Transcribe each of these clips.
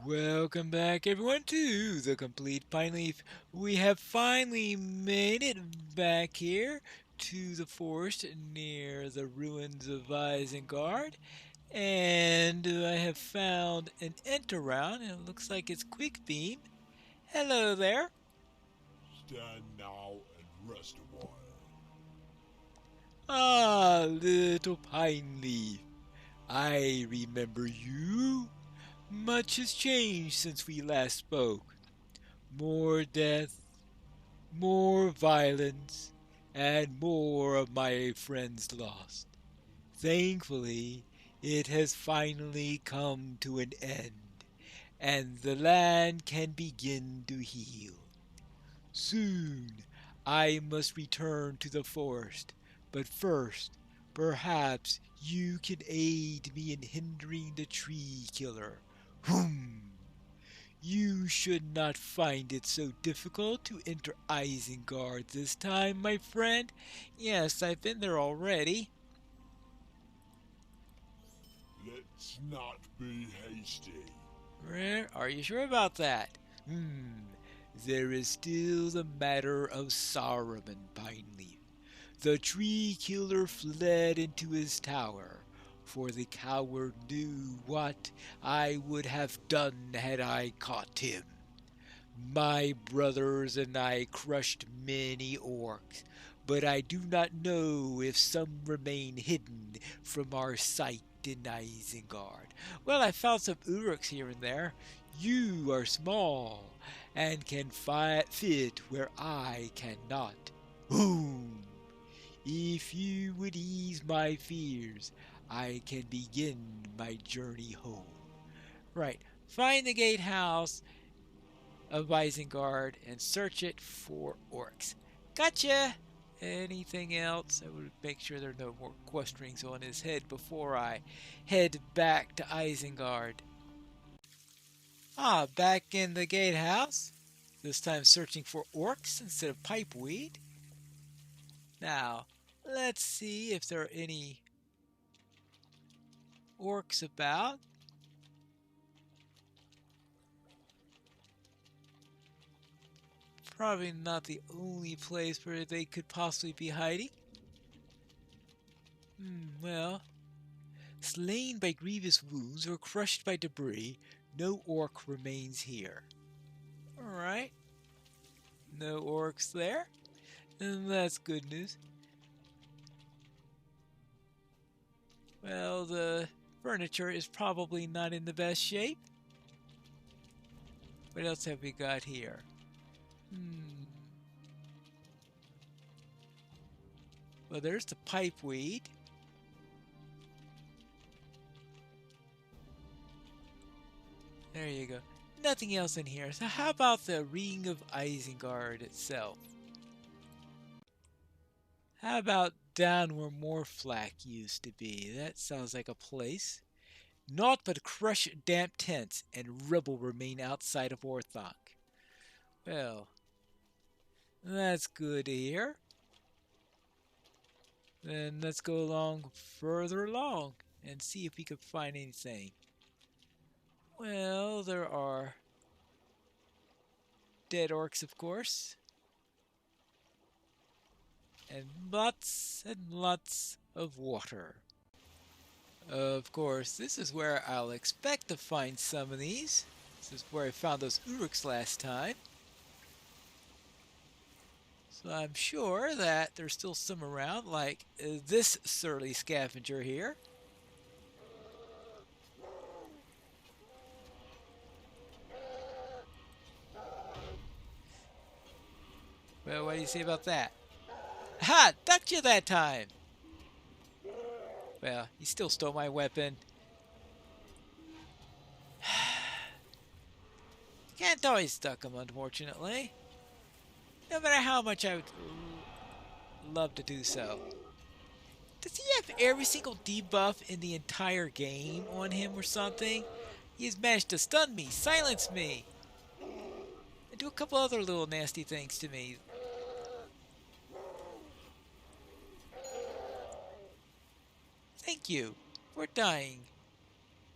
Welcome back, everyone, to the complete Pineleaf. We have finally made it back here to the forest near the ruins of Isengard, and I have found an Ent-around, and it looks like it's Quick Beam. Hello there. Stand now and rest a while. Ah, little Pineleaf, I remember you. Much has changed since we last spoke. More death, more violence, and more of my friends lost. Thankfully, it has finally come to an end, and the land can begin to heal. Soon, I must return to the forest, but first, perhaps you can aid me in hindering the tree killer. Whom? You should not find it so difficult to enter Isengard this time, my friend. Yes, I've been there already. Let's not be hasty. Are you sure about that? There is still the matter of Saruman, Pineleaf. The tree killer fled into his tower, for the coward knew what I would have done had I caught him. My brothers and I crushed many orcs, but I do not know if some remain hidden from our sight in Isengard. Well, I found some uruks here and there. You are small and can fit where I cannot. Boom! If you would ease my fears, I can begin my journey home. Right, find the gatehouse of Isengard and search it for orcs. Gotcha! Anything else? I would make sure there are no more quest rings on his head before I head back to Isengard. Ah, back in the gatehouse. This time searching for orcs instead of pipeweed. Now, let's see if there are any orcs about. Probably not the only place where they could possibly be hiding. Well, slain by grievous wounds or crushed by debris, no orc remains here. Alright, no orcs there. And that's good news. Well, the furniture is probably not in the best shape. What else have we got here? Well, there's the pipeweed. There you go. Nothing else in here. So how about the Ring of Isengard itself? How about down where Morflack used to be? That sounds like a place. Naught but crushed damp tents and rubble remain outside of Orthanc. Well, that's good to hear. Then let's go further along and see if we can find anything. Well, there are dead orcs, of course, and lots of water. Of course, this is where I'll expect to find some of these. This is where I found those uruks last time. So I'm sure that there's still some around, like this surly scavenger here. Well, what do you say about that? Ha! Ducked you that time! Well, he still stole my weapon. Can't always duck him, unfortunately. No matter how much I would love to do so. Does he have every single debuff in the entire game on him or something? He has managed to stun me, silence me, and do a couple other little nasty things to me. Thank you for dying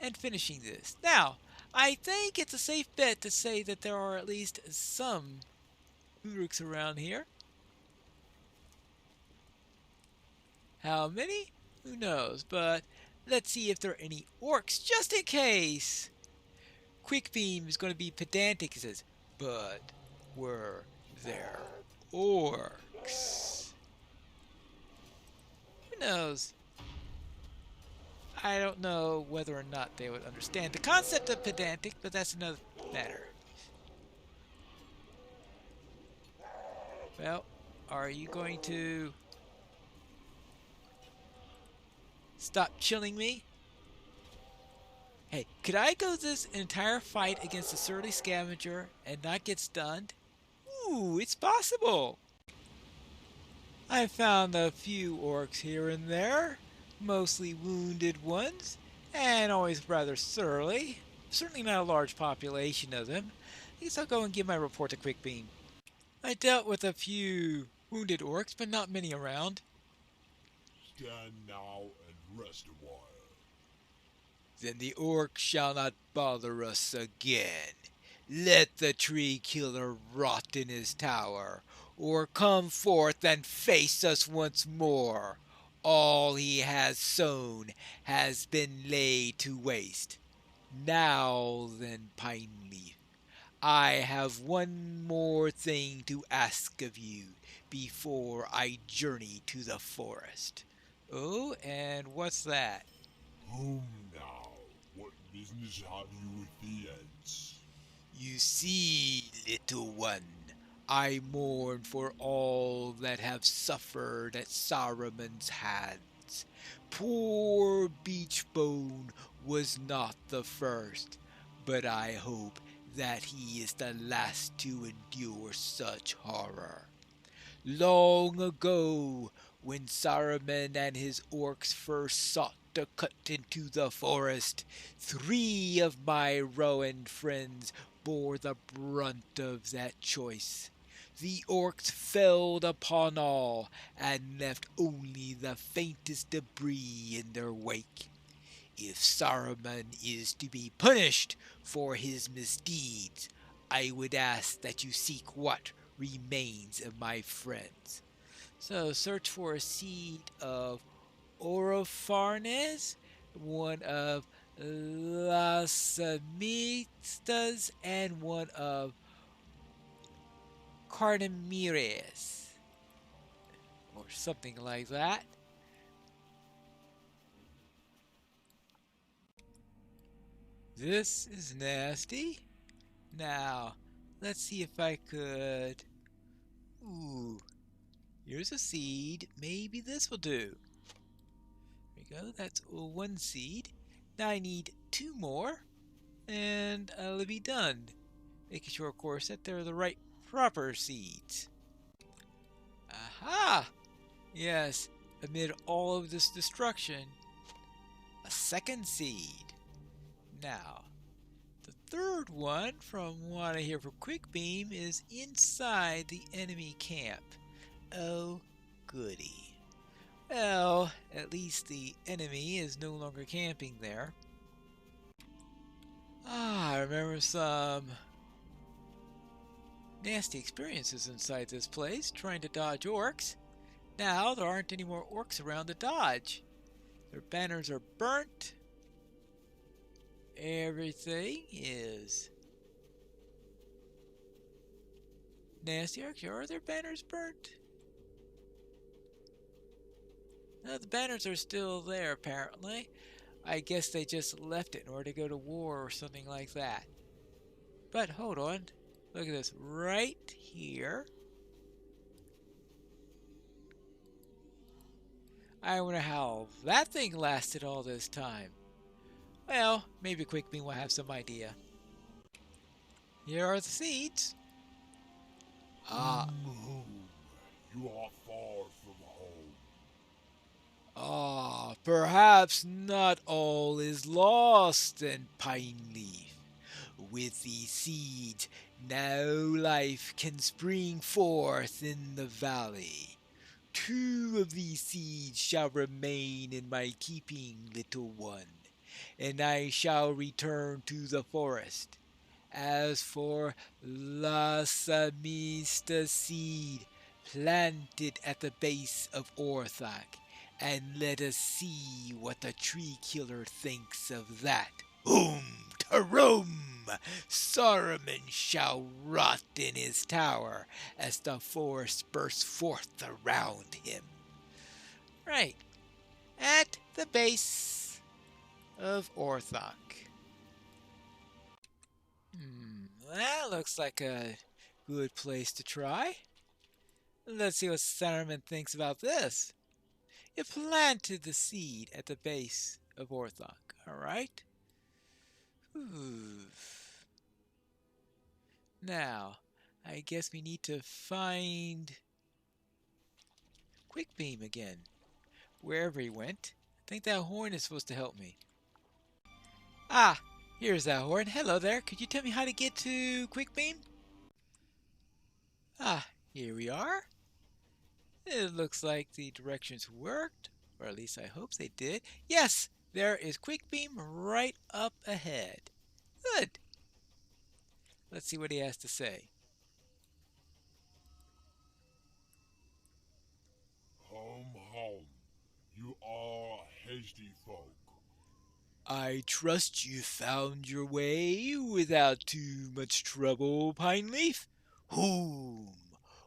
and finishing this. Now, I think it's a safe bet to say that there are at least some Urks around here. How many? Who knows, but let's see if there are any orcs just in case. Quick Beam is going to be pedantic. He says, but were there orcs? Who knows? I don't know whether or not they would understand the concept of pedantic, but that's another matter. Well, are you going to stop chilling me? Hey, could I go this entire fight against a surly scavenger and not get stunned? Ooh, it's possible. I found a few orcs here and there, mostly wounded ones, and always rather surly. Certainly not a large population of them. I guess I'll go and give my report to Quickbeam. I dealt with a few wounded orcs, but not many around. Stand now and rest a while. Then the orc shall not bother us again. Let the tree killer rot in his tower, or come forth and face us once more. All he has sown has been laid to waste. Now then, Pineleaf, I have one more thing to ask of you before I journey to the forest. Oh, and what's that? Whom now? What business have you with the Ents? You see, little one, I mourn for all that have suffered at Saruman's hands. Poor Beachbone was not the first, but I hope that he is the last to endure such horror. Long ago, when Saruman and his orcs first sought to cut into the forest, 3 of my Rohan friends bore the brunt of that choice. The orcs felled upon all and left only the faintest debris in their wake. If Saruman is to be punished for his misdeeds, I would ask that you seek what remains of my friends. So search for a seed of Orofarnes, one of Las Amistas, and one of Cardamires, or something like that. This is nasty. Now, let's see if I could. Ooh, here's a seed. Maybe this will do. There we go. That's 1 seed. Now I need 2 more, and I'll be done. Making sure, of course, that they're the right proper seeds. Aha! Yes, amid all of this destruction, a 2nd seed. Now, the 3rd one, from what I hear from Quickbeam, is inside the enemy camp. Oh, goody. Well, at least the enemy is no longer camping there. I remember some nasty experiences inside this place, trying to dodge orcs. Now there aren't any more orcs around to dodge. Their banners are burnt. Everything is nasty. Are their banners burnt? No, the banners are still there, apparently. I guess they just left it in order to go to war or something like that. But hold on. Look at this. Right here. I wonder how that thing lasted all this time. Well, maybe Quickbeam will have some idea. Here are the seeds. Ah. You are far from home. Ah, perhaps not all is lost in Pineleaf. With these seeds, now life can spring forth in the valley. 2 of these seeds shall remain in my keeping, little one, and I shall return to the forest. As for Lasamista seed, plant it at the base of Orthak, and let us see what the tree killer thinks of that. Tarum! Saruman shall rot in his tower as the forest bursts forth around him. Right, at the base of Orthok. That looks like a good place to try. Let's see what Saruman thinks about this. It planted the seed at the base of Orthok, alright? Now, I guess we need to find Quickbeam again. Wherever he went. I think that horn is supposed to help me. Ah, here's that horn. Hello there. Could you tell me how to get to Quickbeam? Ah, here we are. It looks like the directions worked, or at least I hope they did. Yes, there is Quickbeam right up ahead. Good. Let's see what he has to say. Home. You are hasty folk. I trust you found your way without too much trouble, Pineleaf. Whom?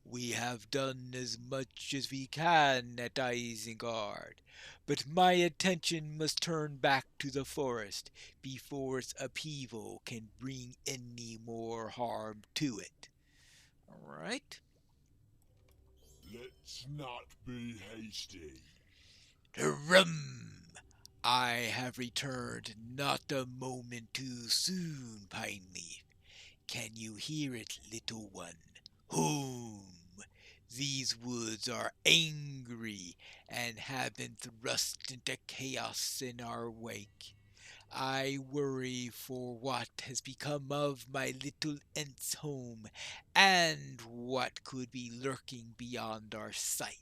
We have done as much as we can at Isengard, but my attention must turn back to the forest before its upheaval can bring any more harm to it. Alright? Let's not be hasty. Rum! I have returned not a moment too soon, Pineleaf. Can you hear it, little one? Whom? These woods are angry and have been thrust into chaos in our wake. I worry for what has become of my little Ent's home and what could be lurking beyond our sight.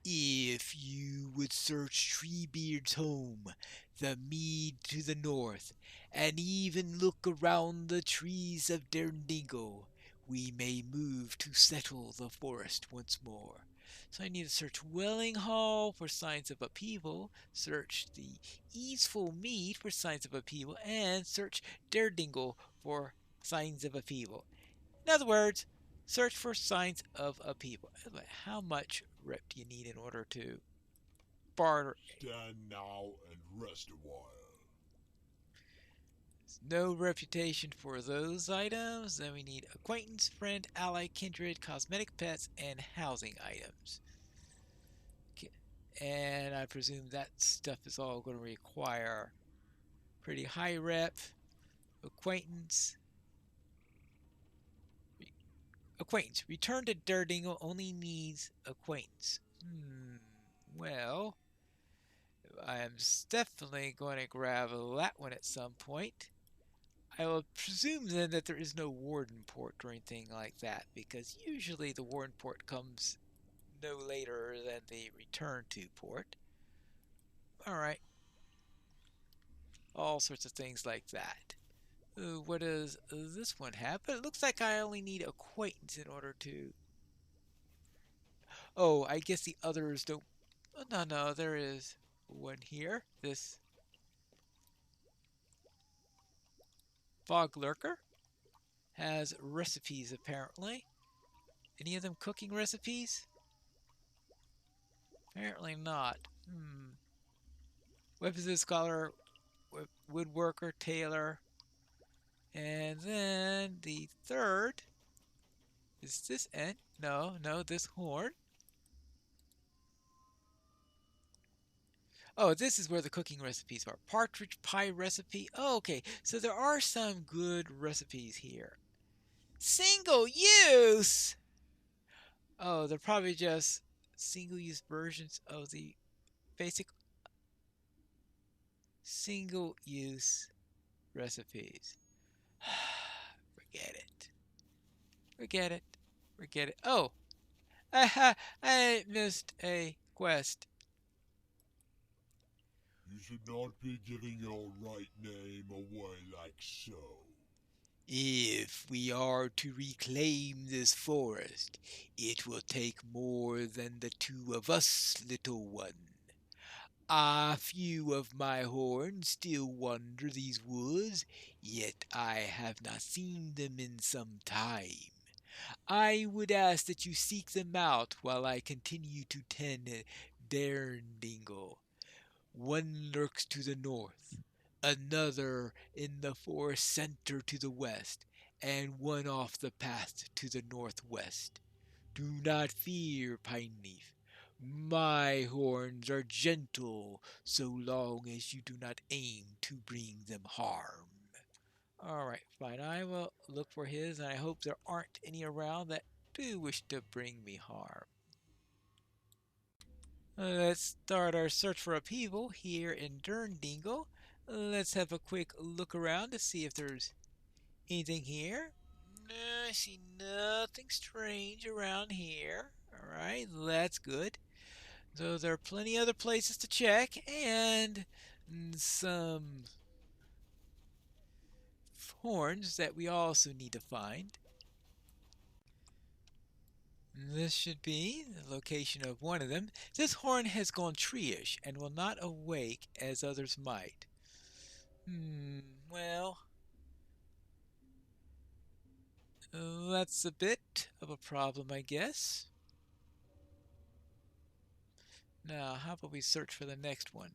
If you would search Treebeard's home, the mead to the north, and even look around the trees of Derningo, we may move to settle the forest once more. So I need to search Welling Hall for signs of upheaval, search the Easeful Mead for signs of upheaval, and search Derdingle for signs of upheaval. In other words, search for signs of upheaval. How much rep do you need in order to barter? Stand now and rest a while. No reputation for those items. Then we need acquaintance, friend, ally, kindred, cosmetic pets, and housing items. Okay. And I presume that stuff is all going to require pretty high rep. Acquaintance. Acquaintance. Return to Derdingle only needs acquaintance. Well, I'm definitely going to grab that one at some point. I will presume then that there is no warden port or anything like that, because usually the warden port comes no later than the return to port. Alright. All sorts of things like that. What does this one have? But it looks like I only need acquaintance in order to... Oh, I guess the others don't... Oh, no, there is one here. This Fog Lurker has recipes, apparently. Any of them cooking recipes? Apparently not. Weapons scholar, woodworker, tailor. And then the third is this end. No, this horn. Oh, this is where the cooking recipes are. Partridge pie recipe. Oh, okay, so there are some good recipes here. Single use! Oh, they're probably just single-use versions of the basic single-use recipes. Forget it. Forget it. Oh, I missed a quest. You should not be giving your right name away like so. If we are to reclaim this forest, it will take more than the two of us, little one. A few of my horns still wander these woods, yet I have not seen them in some time. I would ask that you seek them out while I continue to tend Derndingle. One lurks to the north, another in the forest center to the west, and one off the path to the northwest. Do not fear, Pineleaf. My horns are gentle so long as you do not aim to bring them harm. Alright, fine. I will look for his, and I hope there aren't any around that do wish to bring me harm. Let's start our search for upheaval here in Derndingle. Let's have a quick look around to see if there's anything here. No, I see nothing strange around here. Alright, that's good. So there are plenty other places to check, and some horns that we also need to find. This should be the location of one of them. This horn has gone tree-ish and will not awake as others might. Well, that's a bit of a problem, I guess. Now, how about we search for the next one?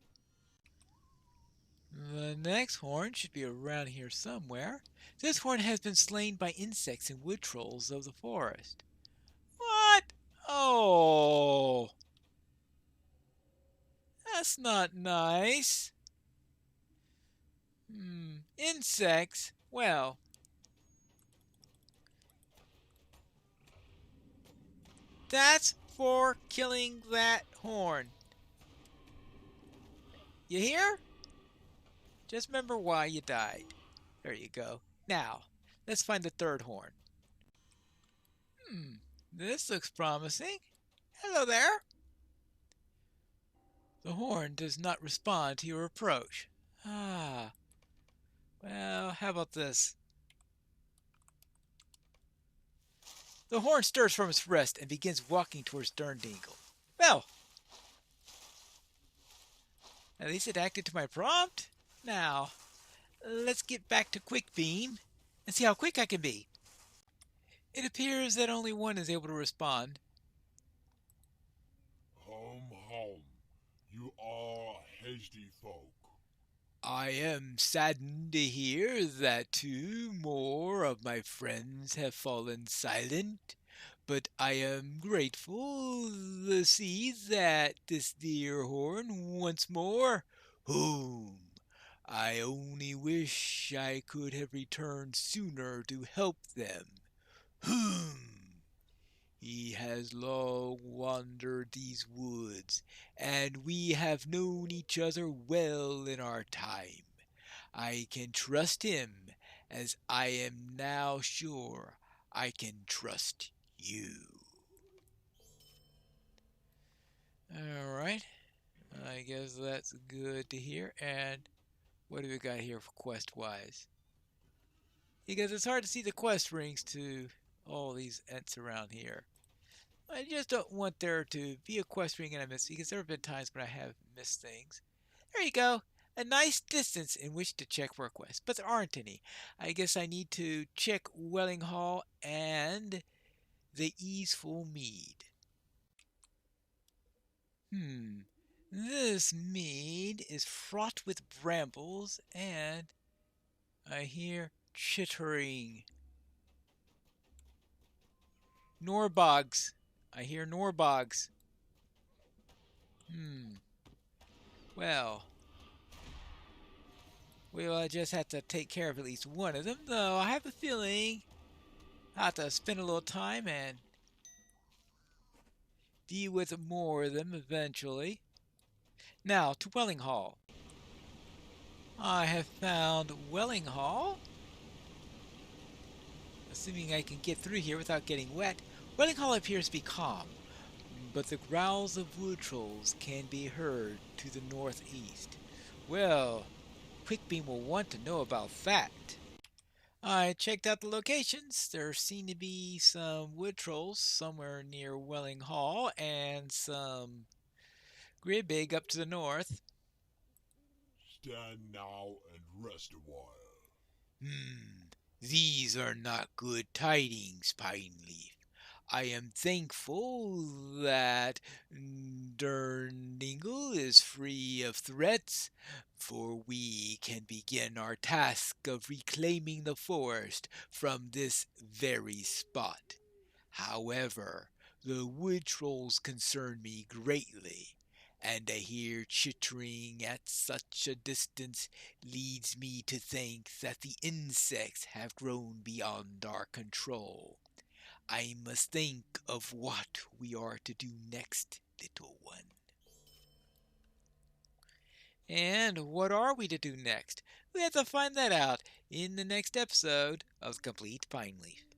The next horn should be around here somewhere. This horn has been slain by insects and wood trolls of the forest. What? Oh, that's not nice. Insects? Well, that's for killing that horn. You hear? Just remember why you died. There you go. Now, let's find the third horn. This looks promising. Hello there. The horn does not respond to your approach. Ah. Well, how about this? The horn stirs from its rest and begins walking towards Derndingle. Well, at least it acted to my prompt. Now, let's get back to Quick Beam and see how quick I can be. It appears that only one is able to respond. Home. You are hasty folk. I am saddened to hear that two more of my friends have fallen silent, but I am grateful to see that this dear horn once more, whom I only wish I could have returned sooner to help them. He has long wandered these woods, and we have known each other well in our time. I can trust him, as I am now sure I can trust you. Alright, I guess that's good to hear. And what do we got here for quest-wise? Because it's hard to see the quest rings to all these ents around here. I just don't want there to be a quest ring and I miss, because there have been times when I have missed things. There you go. A nice distance in which to check for a quest, but there aren't any. I guess I need to check Welling Hall and the Easeful Mead. This mead is fraught with brambles, and I hear chittering. Norbogs. I hear Norbogs. Well, we'll just have to take care of at least one of them, though I have a feeling I'll have to spend a little time and deal with more of them eventually. Now, to Welling Hall. I have found Welling Hall. Assuming I can get through here without getting wet. Welling Hall appears to be calm, but the growls of wood trolls can be heard to the northeast. Well, Quickbeam will want to know about that. I checked out the locations. There seem to be some wood trolls somewhere near Welling Hall and some Gribbig up to the north. Stand now and rest a while. Hmm, these are not good tidings, Pineleaf. I am thankful that Durndingle is free of threats, for we can begin our task of reclaiming the forest from this very spot. However, the wood trolls concern me greatly, and to hear chittering at such a distance leads me to think that the insects have grown beyond our control. I must think of what we are to do next, little one. And what are we to do next? We have to find that out in the next episode of The Complete Pine Leaf.